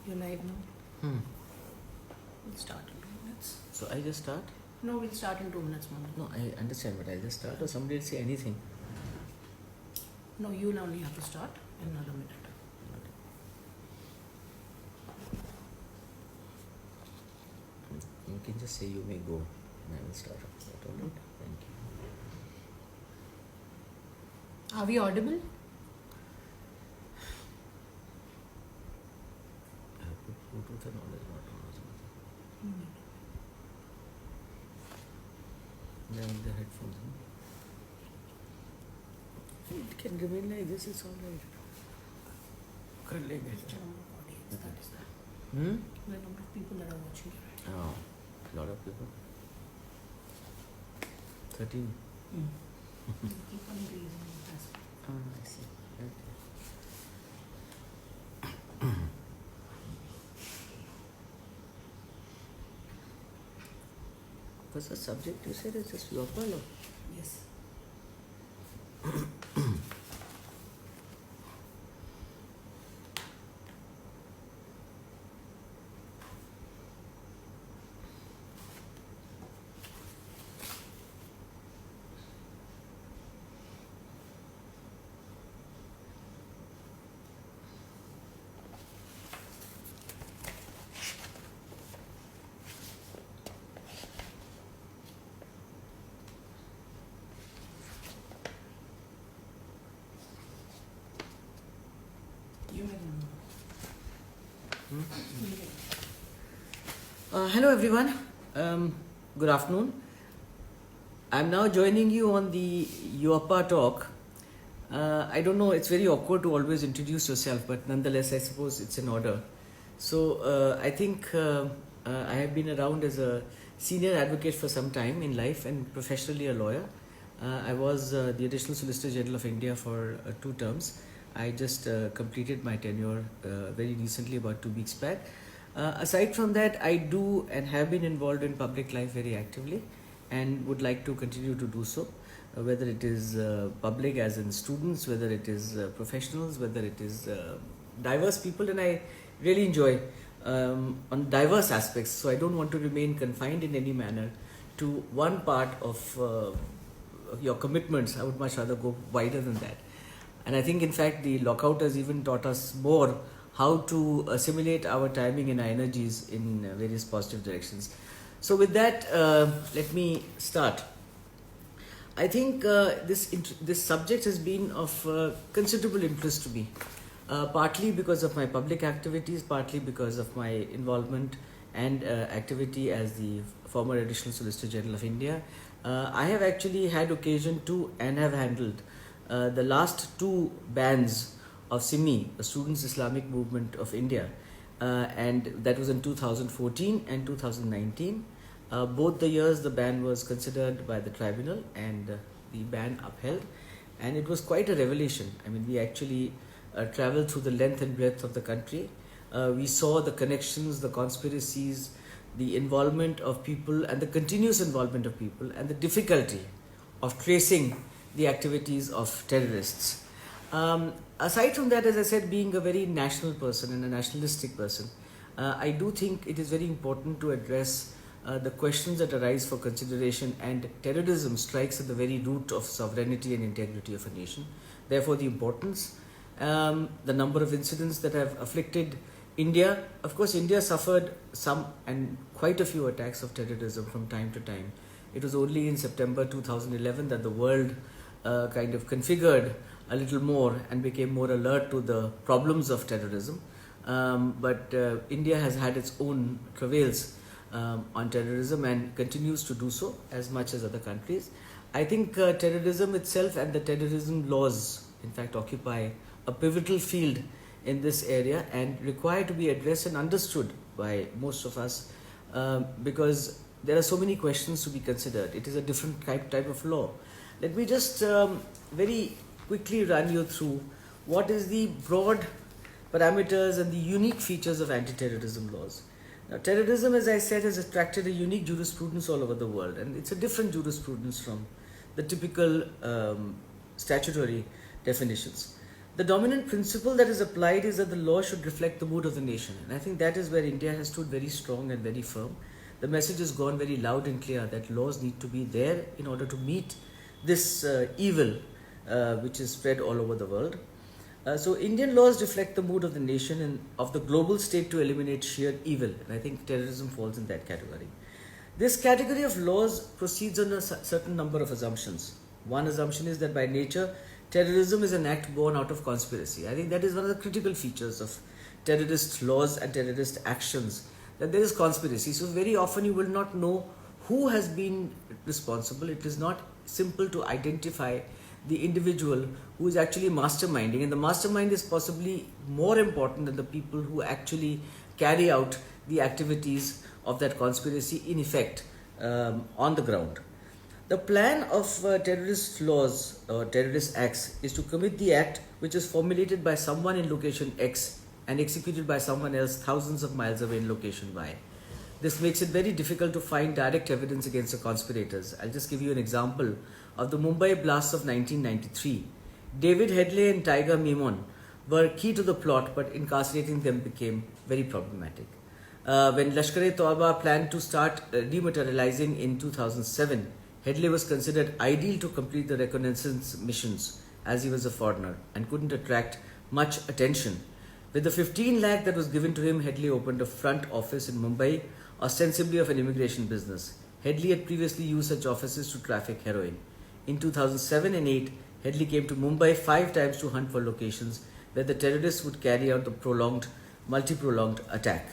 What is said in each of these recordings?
You're live now. We'll start in 2 minutes. So I just start? No, we'll start in 2 minutes, Mama. No, I understand, but I just start or somebody will say anything. No, you'll only have to start in another minute. You can just say you may go and I will start. All right? Thank you. Are we audible? I have put Bluetooth and all is not on. Then the headphones. It can remain like this, it's alright. कर लेंगे. The number of audience, that is that. The number of people that are watching you right Oh, a lot of people. 13. now. Keep on increasing. I see. Okay. What's the subject you said? It's just your follow. Yes. You may Hello everyone. Good afternoon. I'm now joining you on the UAPA talk. I don't know, it's very awkward to always introduce yourself, but nonetheless, I suppose it's in order. So I think I have been around as a senior advocate for some time in life and professionally a lawyer. I was the Additional Solicitor General of India for 2 terms. I just completed my tenure very recently, about 2 weeks back. Aside from that, I do and have been involved in public life very actively and would like to continue to do so, whether it is public as in students, whether it is professionals, whether it is diverse people, and I really enjoy on diverse aspects. So I don't want to remain confined in any manner to one part of your commitments. I would much rather go wider than that. And I think, in fact, the lockout has even taught us more how to assimilate our timing and our energies in various positive directions. So with that, let me start. I think this subject has been of considerable interest to me, partly because of my public activities, partly because of my involvement and activity as the former Additional Solicitor General of India. I have actually had occasion to and have handled the last 2 bans of SIMI, the Students' Islamic Movement of India, and that was in 2014 and 2019. Both the years the ban was considered by the tribunal and the ban upheld, and it was quite a revelation. I mean, we actually traveled through the length and breadth of the country. We saw the connections, the conspiracies, the involvement of people and the continuous involvement of people and the difficulty of tracing the activities of terrorists. Aside from that, as I said, being a very national person and a nationalistic person, I do think it is very important to address the questions that arise for consideration, and terrorism strikes at the very root of sovereignty and integrity of a nation. Therefore, the importance, the number of incidents that have afflicted India. Of course, India suffered some and quite a few attacks of terrorism from time to time. It was only in September 2011 that the world kind of configured a little more and became more alert to the problems of terrorism. But India has had its own travails on terrorism and continues to do so as much as other countries. I think terrorism itself and the terrorism laws, in fact, occupy a pivotal field in this area and require to be addressed and understood by most of us because there are so many questions to be considered. It is a different type of law. Let me just very quickly run you through what is the broad parameters and the unique features of anti-terrorism laws. Now, terrorism, as I said, has attracted a unique jurisprudence all over the world, and it's a different jurisprudence from the typical statutory definitions. the dominant principle that is applied is that the law should reflect the mood of the nation. And I think that is where India has stood very strong and very firm. The message has gone very loud and clear that laws need to be there in order to meet this evil which is spread all over the world. So Indian laws reflect the mood of the nation and of the global state to eliminate sheer evil. And I think terrorism falls in that category. This category of laws proceeds on a certain number of assumptions. One assumption is that by nature, terrorism is an act born out of conspiracy. I think that is one of the critical features of terrorist laws and terrorist actions, that there is conspiracy. So very often you will not know who has been responsible. It is not simple to identify the individual who is actually masterminding, and the mastermind is possibly more important than the people who actually carry out the activities of that conspiracy in effect on the ground. The plan of terrorist laws or terrorist acts is to commit the act which is formulated by someone in location X and executed by someone else thousands of miles away in location Y. This makes it very difficult to find direct evidence against the conspirators. I'll just give you an example of the Mumbai blasts of 1993. David Headley and Tiger Memon were key to the plot, but incarcerating them became very problematic. When Lashkar-e-Taiba planned to start dematerializing in 2007, Headley was considered ideal to complete the reconnaissance missions as he was a foreigner and couldn't attract much attention. With the 15 lakh that was given to him, Headley opened a front office in Mumbai, ostensibly of an immigration business. Headley had previously used such offices to traffic heroin. In 2007 and 8, Headley came to Mumbai 5 times to hunt for locations where the terrorists would carry out the multi-prolonged attack.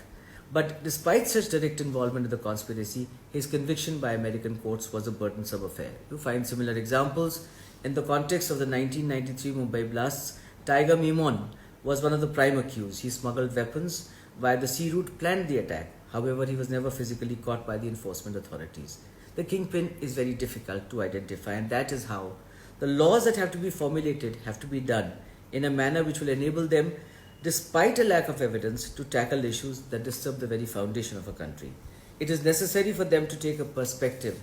But despite such direct involvement in the conspiracy, his conviction by American courts was a burdensome affair. You find similar examples in the context of the 1993 Mumbai blasts. Tiger Memon was one of the prime accused. He smuggled weapons via the sea route, planned the attack. However, he was never physically caught by the enforcement authorities. The kingpin is very difficult to identify, and that is how the laws that have to be formulated have to be done in a manner which will enable them, despite a lack of evidence, to tackle issues that disturb the very foundation of a country. It is necessary for them to take a perspective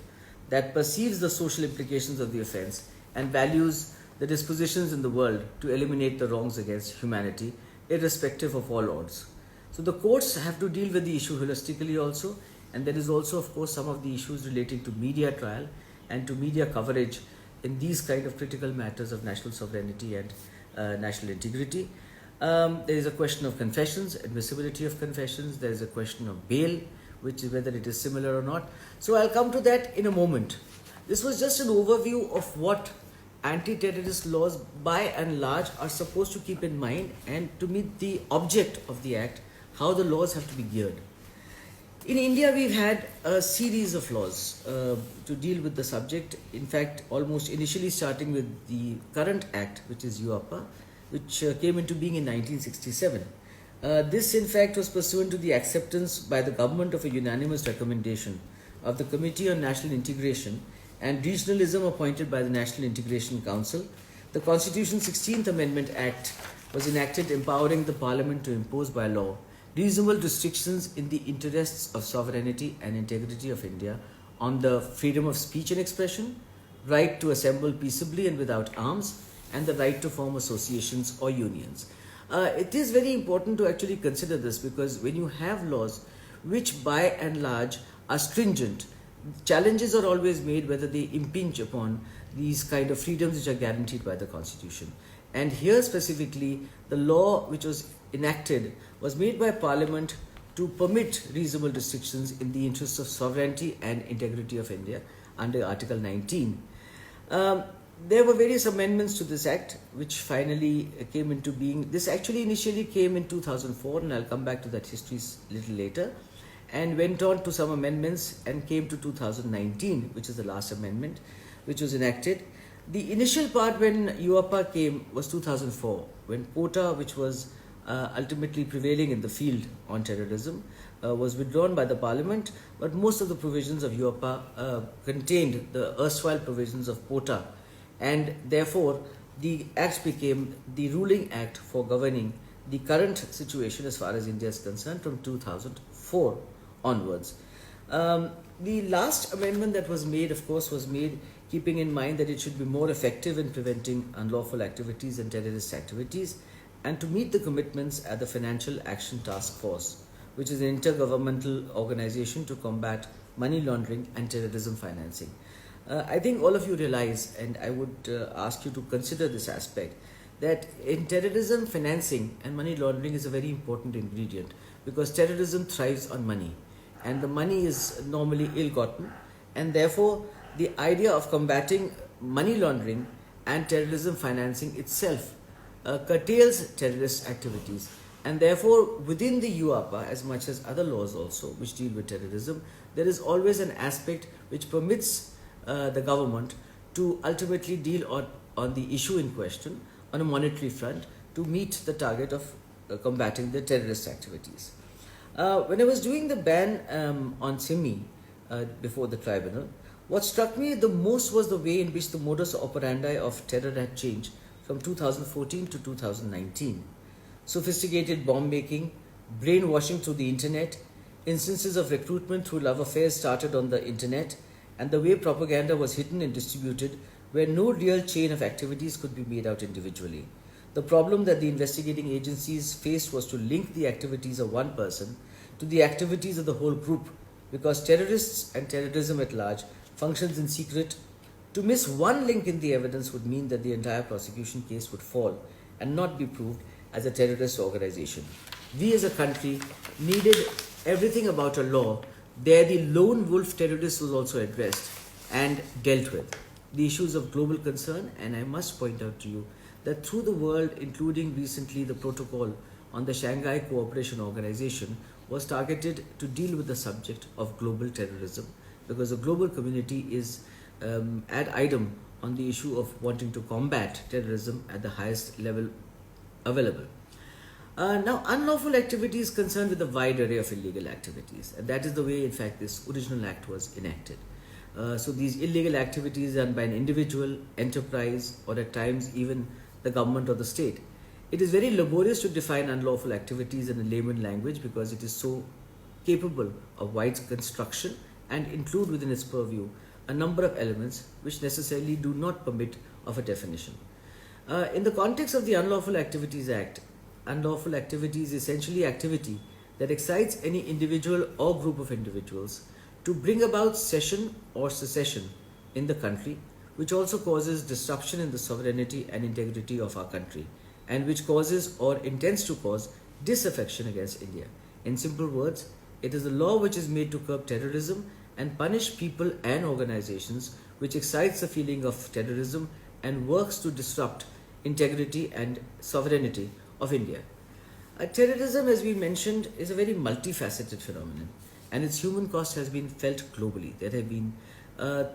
that perceives the social implications of the offense and values the dispositions in the world to eliminate the wrongs against humanity, irrespective of all odds. So the courts have to deal with the issue holistically also, and there is also, of course, some of the issues relating to media trial and to media coverage in these kind of critical matters of national sovereignty and national integrity. There is a question of confessions, admissibility of confessions. There is a question of bail, which is whether it is similar or not. So I'll come to that in a moment. This was just an overview of what anti-terrorist laws by and large are supposed to keep in mind, and to meet the object of the act, how the laws have to be geared. In India, we've had a series of laws to deal with the subject. In fact, almost initially starting with the current act, which is UAPA, which came into being in 1967. This, in fact, was pursuant to the acceptance by the government of a unanimous recommendation of the Committee on National Integration and Regionalism appointed by the National Integration Council. The Constitution's 16th Amendment Act was enacted, empowering the Parliament to impose by law reasonable restrictions in the interests of sovereignty and integrity of India on the freedom of speech and expression, right to assemble peaceably and without arms, and the right to form associations or unions. It is very important to actually consider this, because when you have laws which by and large are stringent, challenges are always made whether they impinge upon these kind of freedoms which are guaranteed by the Constitution. And here specifically, the law which was enacted was made by Parliament to permit reasonable restrictions in the interests of sovereignty and integrity of India under Article 19. There were various amendments to this act which finally came into being. This actually initially came in 2004, and I'll come back to that history a little later, and went on to some amendments and came to 2019, which is the last amendment which was enacted. The initial part when UAPA came was 2004, when POTA, which was ultimately prevailing in the field on terrorism, was withdrawn by the Parliament, but most of the provisions of UAPA contained the erstwhile provisions of POTA, and therefore the act became the ruling act for governing the current situation as far as India is concerned from 2004 onwards. The last amendment that was made, of course, was made keeping in mind that it should be more effective in preventing unlawful activities and terrorist activities, and to meet the commitments at the Financial Action Task Force, which is an intergovernmental organization to combat money laundering and terrorism financing. I think all of you realize, and I would ask you to consider this aspect, that in terrorism, financing and money laundering is a very important ingredient, because terrorism thrives on money, and the money is normally ill-gotten, and therefore the idea of combating money laundering and terrorism financing itself curtails terrorist activities, and therefore within the UAPA, as much as other laws also which deal with terrorism, there is always an aspect which permits the government to ultimately deal on the issue in question on a monetary front to meet the target of combating the terrorist activities. When I was doing the ban on SIMI before the tribunal, what struck me the most was the way in which the modus operandi of terror had changed from 2014 to 2019. Sophisticated bomb making, brainwashing through the internet, instances of recruitment through love affairs started on the internet, and the way propaganda was hidden and distributed where no real chain of activities could be made out individually. The problem that the investigating agencies faced was to link the activities of one person to the activities of the whole group, because terrorists and terrorism at large functions in secret. To miss one link in the evidence would mean that the entire prosecution case would fall and not be proved as a terrorist organization. We as a country needed everything about a law. There the lone wolf terrorist was also addressed and dealt with. The issues of global concern, and I must point out to you that through the world, including recently the protocol on the Shanghai Cooperation Organization, was targeted to deal with the subject of global terrorism, because the global community is ad idem on the issue of wanting to combat terrorism at the highest level available. Now, unlawful activity is concerned with a wide array of illegal activities, and that is the way, in fact, this original act was enacted. So these illegal activities done by an individual, enterprise, or at times even the government or the state. It is very laborious to define unlawful activities in a layman language, because it is so capable of wide construction and include within its purview a number of elements which necessarily do not permit of a definition. In the context of the Unlawful Activities Act, unlawful activity is essentially activity that excites any individual or group of individuals to bring about cession or secession in the country, which also causes disruption in the sovereignty and integrity of our country, and which causes or intends to cause disaffection against India. In simple words, it is a law which is made to curb terrorism and punish people and organizations which excites the feeling of terrorism and works to disrupt integrity and sovereignty of India. Terrorism, as we mentioned, is a very multifaceted phenomenon, and its human cost has been felt globally. There have been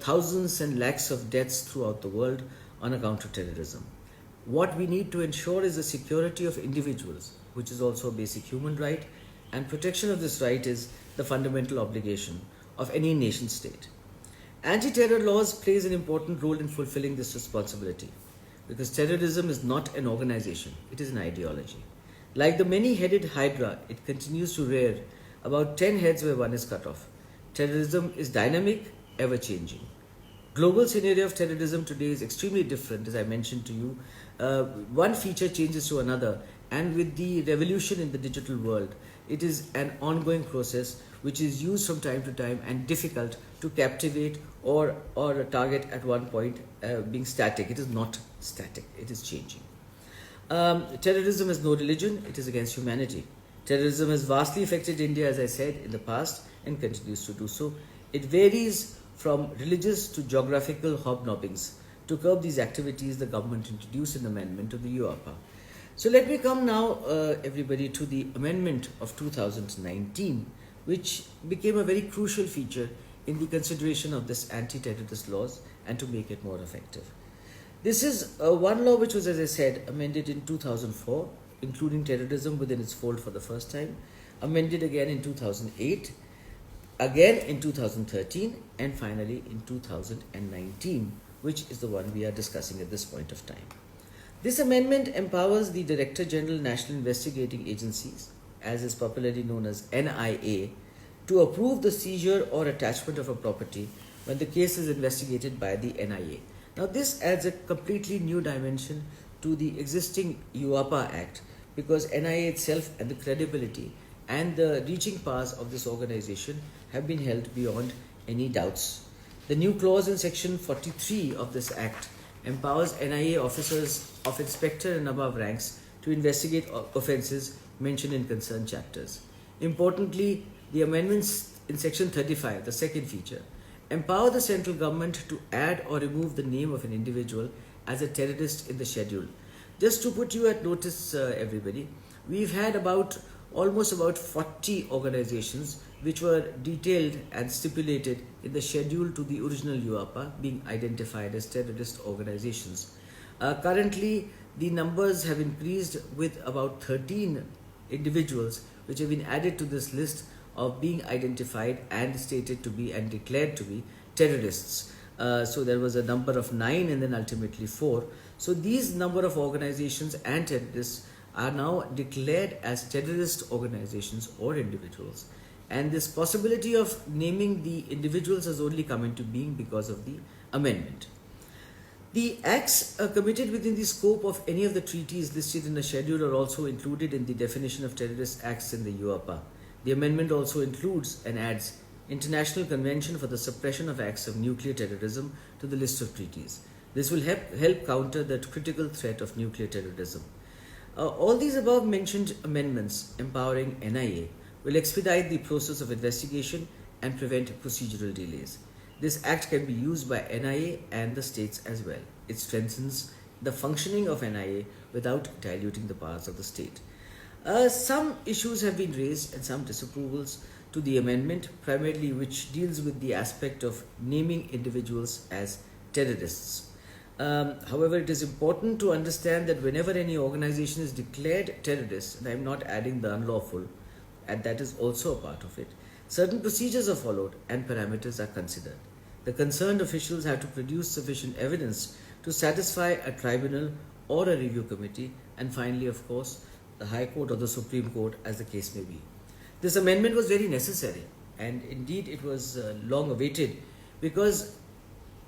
thousands and lakhs of deaths throughout the world on account of terrorism. What we need to ensure is the security of individuals, which is also a basic human right, and protection of this right is the fundamental obligation of any nation state. Anti-terror laws plays an important role in fulfilling this responsibility, because terrorism is not an organization, it is an ideology. Like the many-headed hydra, it continues to rear about 10 heads where one is cut off. Terrorism is dynamic, ever-changing. Global scenario of terrorism today is extremely different, as I mentioned to you. One feature changes to another, and with the revolution in the digital world, it is an ongoing process which is used from time to time and difficult to captivate or target at one point being static. It is not static, it is changing. Terrorism has no religion, it is against humanity. Terrorism has vastly affected India, as I said, in the past and continues to do so. It varies from religious to geographical hobnobbings. To curb these activities, the government introduced an amendment to the UAPA. So let me come now, everybody, to the amendment of 2019, which became a very crucial feature in the consideration of this anti-terrorist laws and to make it more effective. This is one law which was, as I said, amended in 2004, including terrorism within its fold for the first time, amended again in 2008, again in 2013, and finally in 2019, which is the one we are discussing at this point of time. This amendment empowers the Director General National Investigating Agencies, as is popularly known as NIA, to approve the seizure or attachment of a property when the case is investigated by the NIA. Now, this adds a completely new dimension to the existing UAPA Act because NIA itself and the credibility and the reaching powers of this organization have been held beyond any doubts. The new clause in section 43 of this Act empowers NIA officers of inspector and above ranks to investigate offences mentioned in concerned chapters. Importantly, the amendments in section 35, the second feature, empower the central government to add or remove the name of an individual as a terrorist in the schedule. Just to put you at notice, everybody, we've had almost about 40 organizations which were detailed and stipulated in the schedule to the original UAPA being identified as terrorist organizations. Currently, the numbers have increased with about 13 individuals which have been added to this list of being identified and stated to be and declared to be terrorists. So there was a number of 9 and then ultimately 4. So these number of organizations and terrorists are now declared as terrorist organizations or individuals. And this possibility of naming the individuals has only come into being because of the amendment. The acts committed within the scope of any of the treaties listed in the schedule are also included in the definition of terrorist acts in the UAPA. The amendment also includes and adds International Convention for the Suppression of Acts of Nuclear Terrorism to the list of treaties. This will help counter the critical threat of nuclear terrorism. All these above mentioned amendments empowering NIA will expedite the process of investigation and prevent procedural delays. This act can be used by NIA and the states as well. It strengthens the functioning of NIA without diluting the powers of the state. Some issues have been raised and some disapprovals to the amendment, primarily which deals with the aspect of naming individuals as terrorists. However, it is important to understand that whenever any organization is declared terrorist, and I am not adding the unlawful, and that is also a part of it, certain procedures are followed and parameters are considered. The concerned officials have to produce sufficient evidence to satisfy a tribunal or a review committee, and finally, of course, the High Court or the Supreme Court, as the case may be. This amendment was very necessary, and indeed it was long awaited, because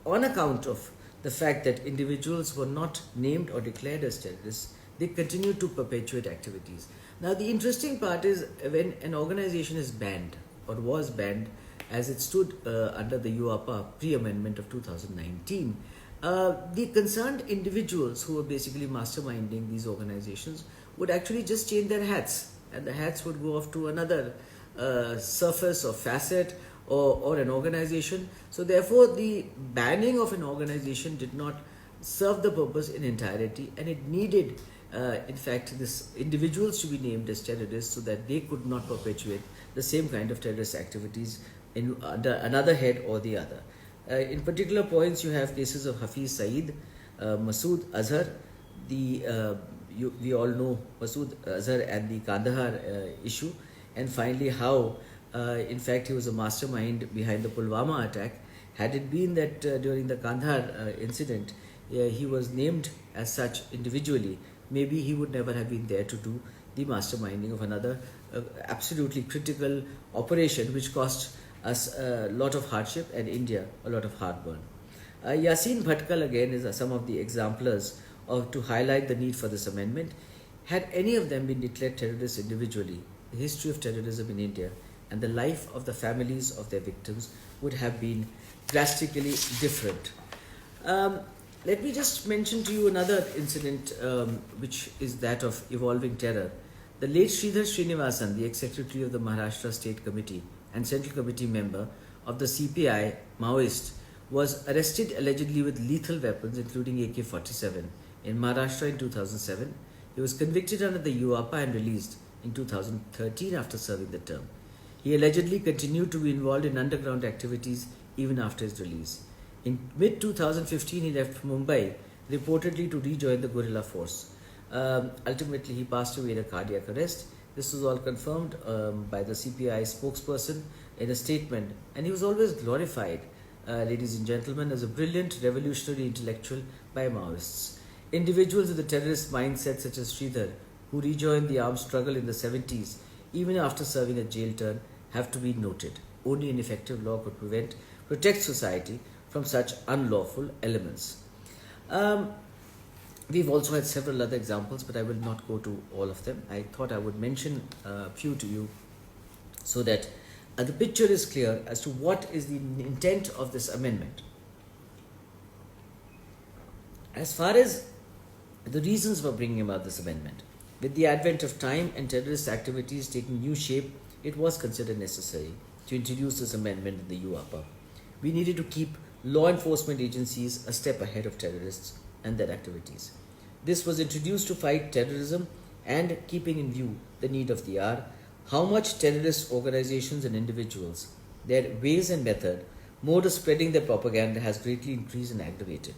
on account of the fact that individuals were not named or declared as terrorists, they continued to perpetuate activities. Now, the interesting part is when an organization is banned or was banned as it stood under the UAPA pre-amendment of 2019, the concerned individuals who were basically masterminding these organizations would actually just change their hats, and the hats would go off to another surface or facet or an organization. So therefore, the banning of an organization did not serve the purpose in entirety, and it needed in fact this individuals to be named as terrorists so that they could not perpetuate the same kind of terrorist activities under another head or the other. In particular points, you have cases of Hafiz Saeed, Masood Azhar, we all know Masood Azhar and the Kandahar issue, and finally how in fact he was a mastermind behind the Pulwama attack. Had it been that during the Kandahar incident he was named as such individually, maybe he would never have been there to do the masterminding of another absolutely critical operation which cost us a lot of hardship and India a lot of heartburn. Yasin Bhatkal again is some of the exemplars to highlight the need for this amendment. Had any of them been declared terrorists individually, the history of terrorism in India and the life of the families of their victims would have been drastically different. Let me just mention to you another incident which is that of evolving terror. The late Sridhar Srinivasan, the ex-secretary of the Maharashtra State Committee and Central Committee member of the CPI Maoist, was arrested allegedly with lethal weapons including AK-47 in Maharashtra in 2007. He was convicted under the UAPA and released in 2013 after serving the term. He allegedly continued to be involved in underground activities even after his release. In mid-2015, he left Mumbai, reportedly to rejoin the guerrilla force. Ultimately, he passed away in a cardiac arrest. This was all confirmed by the CPI spokesperson in a statement, and he was always glorified, ladies and gentlemen, as a brilliant revolutionary intellectual by Maoists. Individuals with a terrorist mindset such as Sridhar, who rejoined the armed struggle in the 70s, even after serving a jail term, have to be noted. Only an effective law could protect society from such unlawful elements. We've also had several other examples, but I will not go to all of them. I thought I would mention a few to you so that the picture is clear as to what is the intent of this amendment. As far as the reasons for bringing about this amendment, with the advent of time and terrorist activities taking new shape, it was considered necessary to introduce this amendment in the UAPA. We needed to keep law enforcement agencies a step ahead of terrorists and their activities. This was introduced to fight terrorism and keeping in view the need of the hour, how much terrorist organizations and individuals, their ways and method, mode of spreading their propaganda has greatly increased and aggravated.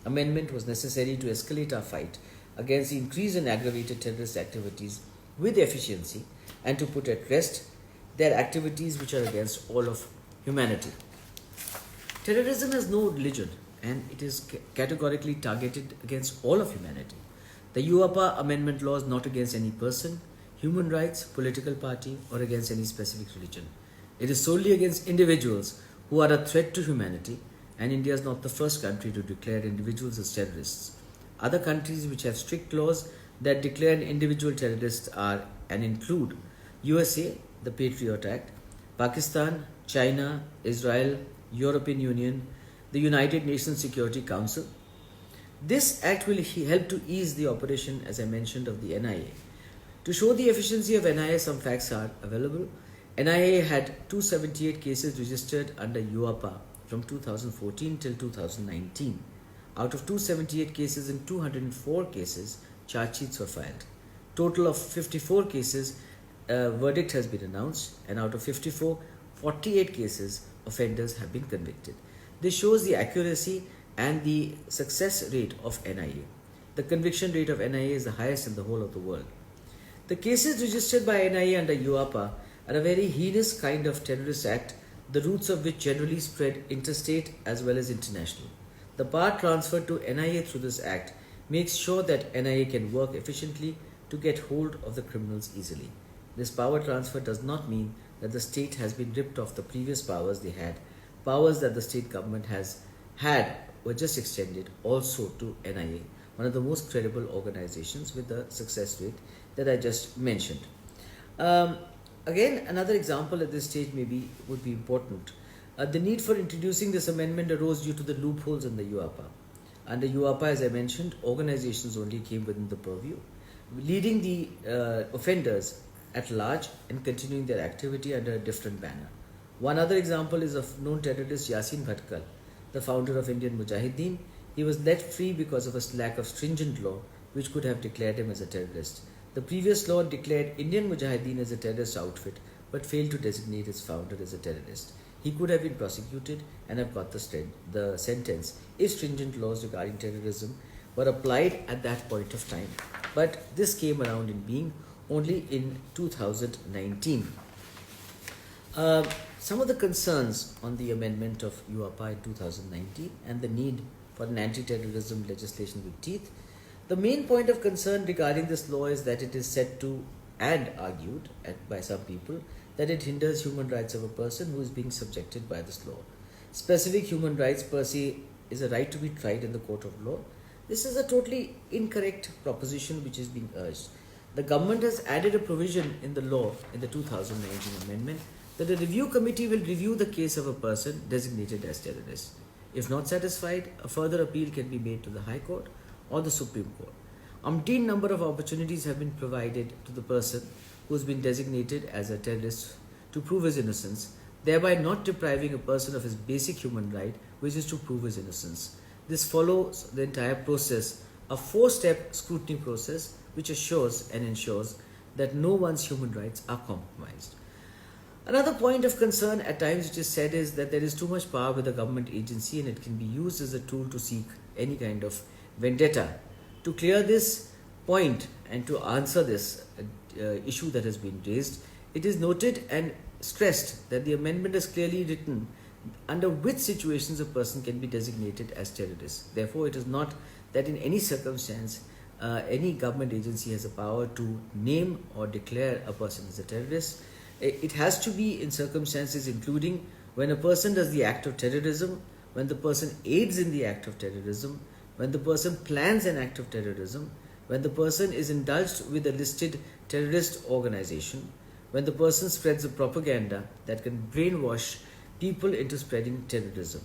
Amendment was necessary to escalate our fight against the increase in aggravated terrorist activities with efficiency and to put at rest their activities which are against all of humanity. Terrorism has no religion and it is categorically targeted against all of humanity. The UAPA amendment law is not against any person, human rights, political party, or against any specific religion. It is solely against individuals who are a threat to humanity, and India is not the first country to declare individuals as terrorists. Other countries which have strict laws that declare an individual terrorist are and include USA, the Patriot Act, Pakistan, China, Israel, European Union, the United Nations Security Council. This act will help to ease the operation, as I mentioned, of the NIA. To show the efficiency of NIA, some facts are available. NIA had 278 cases registered under UAPA from 2014 till 2019. Out of 278 cases, in 204 cases, charge sheets were filed. Total of 54 cases, verdict has been announced, and out of 54, 48 cases, offenders have been convicted. This shows the accuracy and the success rate of NIA. The conviction rate of NIA is the highest in the whole of the world. The cases registered by NIA under UAPA are a very heinous kind of terrorist act, the roots of which generally spread interstate as well as international. The power transferred to NIA through this act makes sure that NIA can work efficiently to get hold of the criminals easily. This power transfer does not mean that the state has been ripped of the previous powers they had. Powers that the state government has had were just extended also to NIA, one of the most credible organizations with the success rate that I just mentioned. Again, another example at this stage would be important. The need for introducing this amendment arose due to the loopholes in the UAPA. Under UAPA, as I mentioned, organizations only came within the purview, leading the offenders at large and continuing their activity under a different banner. One other example is of known terrorist Yasin Bhatkal, the founder of Indian Mujahideen. He was let free because of a lack of stringent law which could have declared him as a terrorist. The previous law declared Indian Mujahideen as a terrorist outfit but failed to designate its founder as a terrorist. He could have been prosecuted and have got the sentence if stringent laws regarding terrorism were applied at that point of time. But this came around in being only in 2019. Some of the concerns on the amendment of UAPA in 2019 and the need for an anti-terrorism legislation with teeth. The main point of concern regarding this law is that it is said to, and argued by some people, that it hinders human rights of a person who is being subjected by this law. Specific human rights per se is a right to be tried in the court of law. This is a totally incorrect proposition which is being urged. The government has added a provision in the law in the 2019 amendment that a review committee will review the case of a person designated as terrorist. If not satisfied, a further appeal can be made to the High Court or the Supreme Court. Umpteen number of opportunities have been provided to the person who has been designated as a terrorist to prove his innocence, thereby not depriving a person of his basic human right, which is to prove his innocence. This follows the entire process, a 4-step scrutiny process which assures and ensures that no one's human rights are compromised. Another point of concern at times which is said is that there is too much power with a government agency and it can be used as a tool to seek any kind of vendetta. To clear this point and to answer this issue that has been raised, it is noted and stressed that the amendment is clearly written under which situations a person can be designated as terrorist. Therefore, it is not that in any circumstance any government agency has a power to name or declare a person as a terrorist. it has to be in circumstances including when a person does the act of terrorism, when the person aids in the act of terrorism, when the person plans an act of terrorism, when the person is indulged with a listed terrorist organization, when the person spreads a propaganda that can brainwash people into spreading terrorism.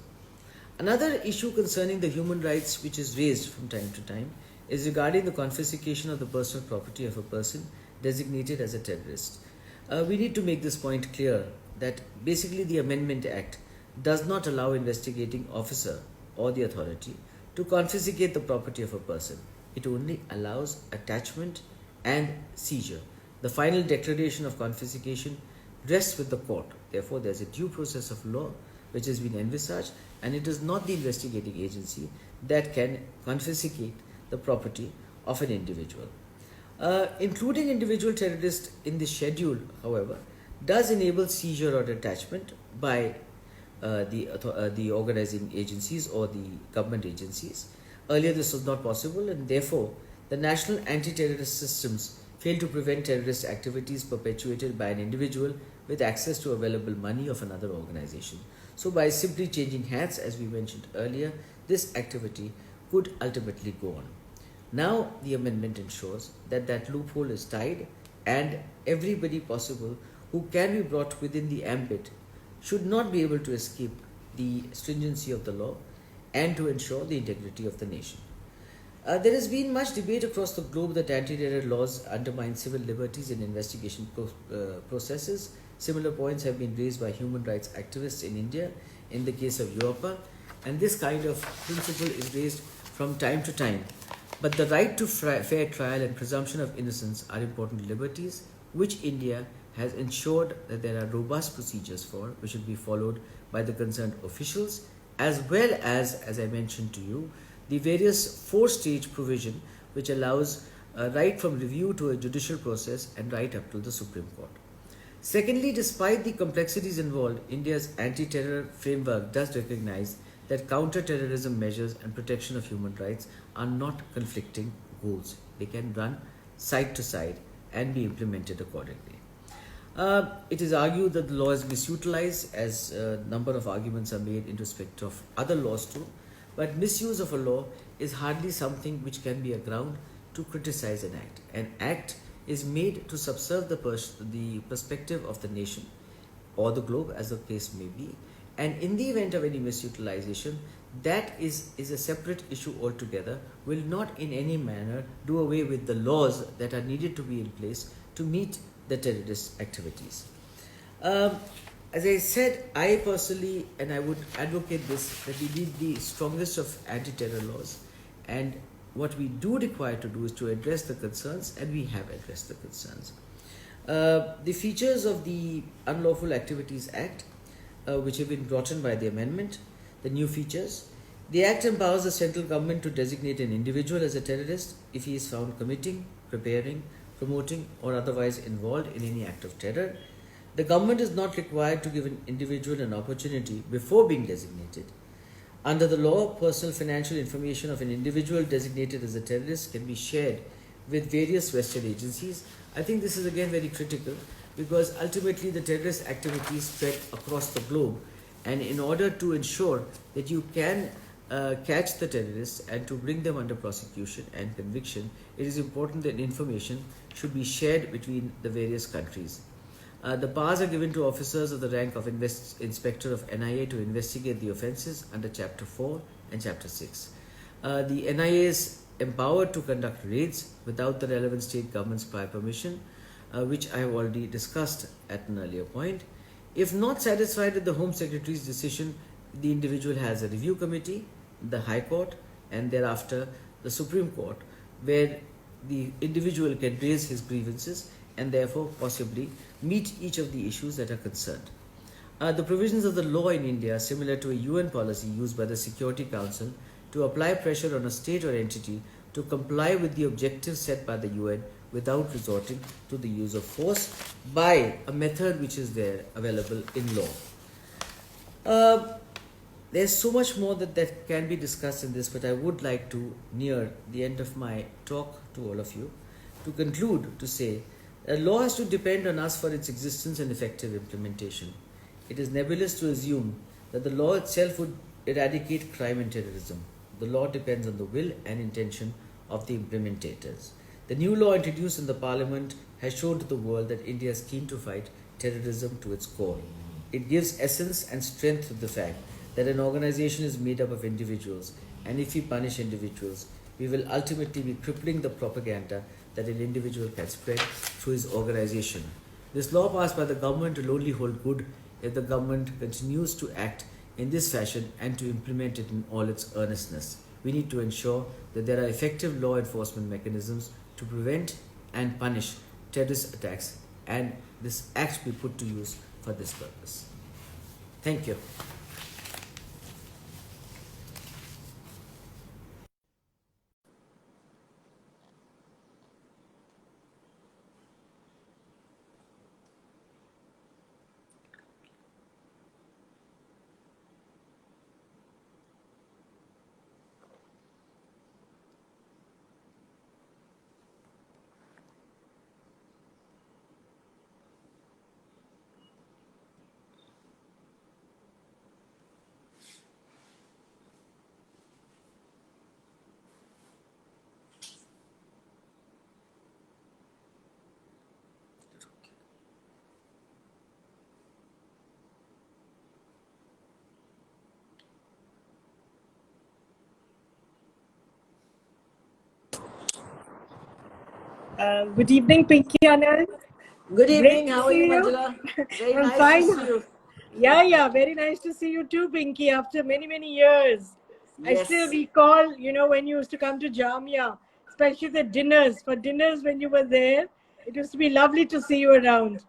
Another issue concerning the human rights which is raised from time to time is regarding the confiscation of the personal property of a person designated as a terrorist. We need to make this point clear that basically the Amendment Act does not allow investigating officer or the authority to confiscate the property of a person. It only allows attachment and seizure. The final declaration of confiscation rests with the court. Therefore, there is a due process of law which has been envisaged, and it is not the investigating agency that can confiscate the property of an individual. Including individual terrorists in the schedule, however, does enable seizure or attachment by the organizing agencies or the government agencies. Earlier this was not possible, and therefore the national anti-terrorist systems fail to prevent terrorist activities perpetuated by an individual with access to available money of another organization. So by simply changing hands, as we mentioned earlier, this activity could ultimately go on. Now the amendment ensures that that loophole is tied, and everybody possible who can be brought within the ambit should not be able to escape the stringency of the law and to ensure the integrity of the nation. There has been much debate across the globe that anti-terror laws undermine civil liberties in investigation processes. Similar points have been raised by human rights activists in India in the case of Europa, and this kind of principle is raised from time to time. But the right to fair trial and presumption of innocence are important liberties which India has ensured that there are robust procedures for, which should be followed by the concerned officials, as well as I mentioned to you, the various 4-stage provision which allows right from review to a judicial process and right up to the Supreme Court. Secondly, despite the complexities involved, India's anti-terror framework does recognize that counter-terrorism measures and protection of human rights are not conflicting goals. They can run side to side and be implemented accordingly. It is argued that the law is misutilized, as a number of arguments are made in respect of other laws too, but misuse of a law is hardly something which can be a ground to criticize an act. An act is made to subserve the perspective of the nation or the globe, as the case may be, and in the event of any misutilization, that is a separate issue altogether, will not in any manner do away with the laws that are needed to be in place to meet the terrorist activities. As I said, I personally, and I would advocate this, that we need the strongest of anti-terror laws, and what we do require to do is to address the concerns, and we have addressed the concerns. The features of the Unlawful Activities Act, which have been brought in by the amendment, the new features. The Act empowers the central government to designate an individual as a terrorist if he is found committing, preparing, promoting, or otherwise involved in any act of terror. The government is not required to give an individual an opportunity before being designated. Under the law, personal financial information of an individual designated as a terrorist can be shared with various Western agencies. I think this is again very critical, because ultimately the terrorist activities spread across the globe, and in order to ensure that you can catch the terrorists and to bring them under prosecution and conviction, it is important that information should be shared between the various countries. The powers are given to officers of the rank of Inspector of NIA to investigate the offences under Chapter 4 and Chapter 6. The NIA is empowered to conduct raids without the relevant state government's prior permission, which I have already discussed at an earlier point. If not satisfied with the Home Secretary's decision, the individual has a review committee, the High Court, and thereafter the Supreme Court, where the individual can raise his grievances and therefore possibly meet each of the issues that are concerned. The provisions of the law in India are similar to a UN policy used by the Security Council to apply pressure on a state or entity to comply with the objectives set by the UN without resorting to the use of force by a method which is there available in law. There's so much more that can be discussed in this, but I would like to, near the end of my talk to all of you, to conclude to say A law has to depend on us for its existence and effective implementation. It is nebulous to assume that the law itself would eradicate crime and terrorism. The law depends on the will and intention of the implementators. The new law introduced in the Parliament has shown to the world that India is keen to fight terrorism to its core. It gives essence and strength to the fact that an organization is made up of individuals, and if we punish individuals, we will ultimately be crippling the propaganda that an individual can spread through his organization. This law passed by the government will only hold good if the government continues to act in this fashion and to implement it in all its earnestness. We need to ensure that there are effective law enforcement mechanisms to prevent and punish terrorist attacks, and this act be put to use for this purpose. Thank you. Good evening, Pinky Anand. Good Great evening. to How are see you, you. Manjula? Very I'm nice fine. to see you. Yeah, very nice to see you too, Pinky, after many, many years. I still Yes. recall, when you used to come to Jamia, especially the dinners. For dinners when you were there, it used to be lovely to see you around.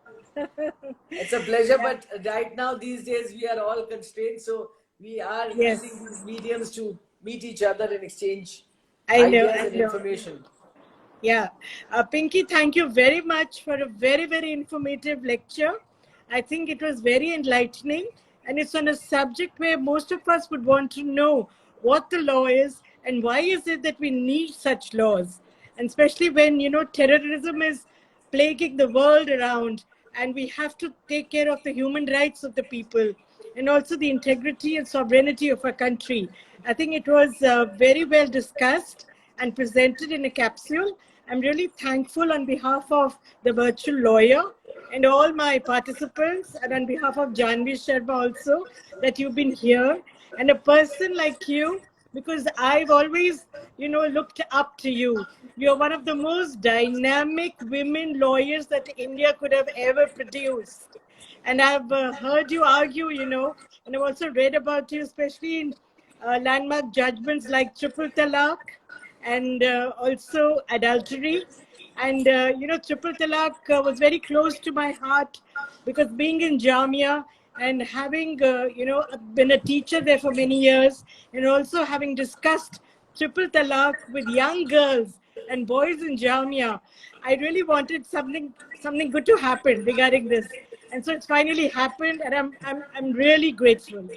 It's a pleasure, Yeah. but right now, these days, we are all constrained, so we are using Yes, these mediums to meet each other and exchange I know, ideas I and know. information. Yeah. Pinky, thank you very much for a very, very informative lecture. I think it was very enlightening, and it's on a subject where most of us would want to know what the law is and why is it that we need such laws. And especially when, terrorism is plaguing the world around, and we have to take care of the human rights of the people and also the integrity and sovereignty of our country. I think it was very well discussed and presented in a capsule. I'm really thankful on behalf of the virtual lawyer and all my participants, and on behalf of Janvi Sharma also, that you've been here. And a person like you, because I've always, looked up to you. You're one of the most dynamic women lawyers that India could have ever produced. And I've heard you argue, and I've also read about you, especially in landmark judgments like triple talaq and also adultery. And, triple talaq was very close to my heart because being in Jamia and having, been a teacher there for many years, and also having discussed triple talaq with young girls and boys in Jamia, I really wanted something good to happen regarding this. And so it's finally happened, and I'm really grateful.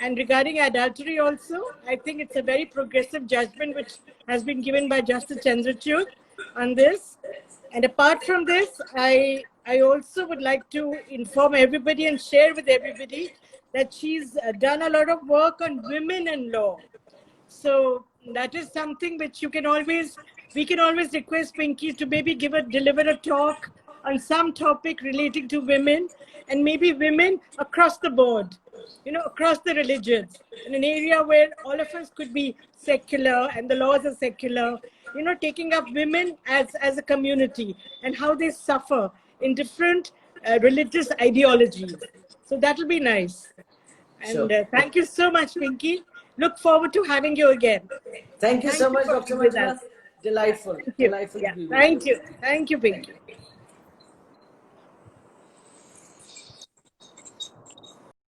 And regarding adultery also, I think it's a very progressive judgment which has been given by Justice Chandrachud on this. And apart from this, I also would like to inform everybody and share with everybody that she's done a lot of work on women in law. So that is something which we can always request Pinky to maybe deliver a talk on some topic relating to women, and maybe women across the board, across the religions, in an area where all of us could be secular and the laws are secular, taking up women as a community and how they suffer in different religious ideologies. So that will be nice. Sure. And thank you so much, Pinky. Look forward to having you again. Thank And you so thank you much, for Dr. being with us. Manjula. Yeah, Delightful. thank you. Delightful to Yeah, be with you. thank you. Thank you, Pinky.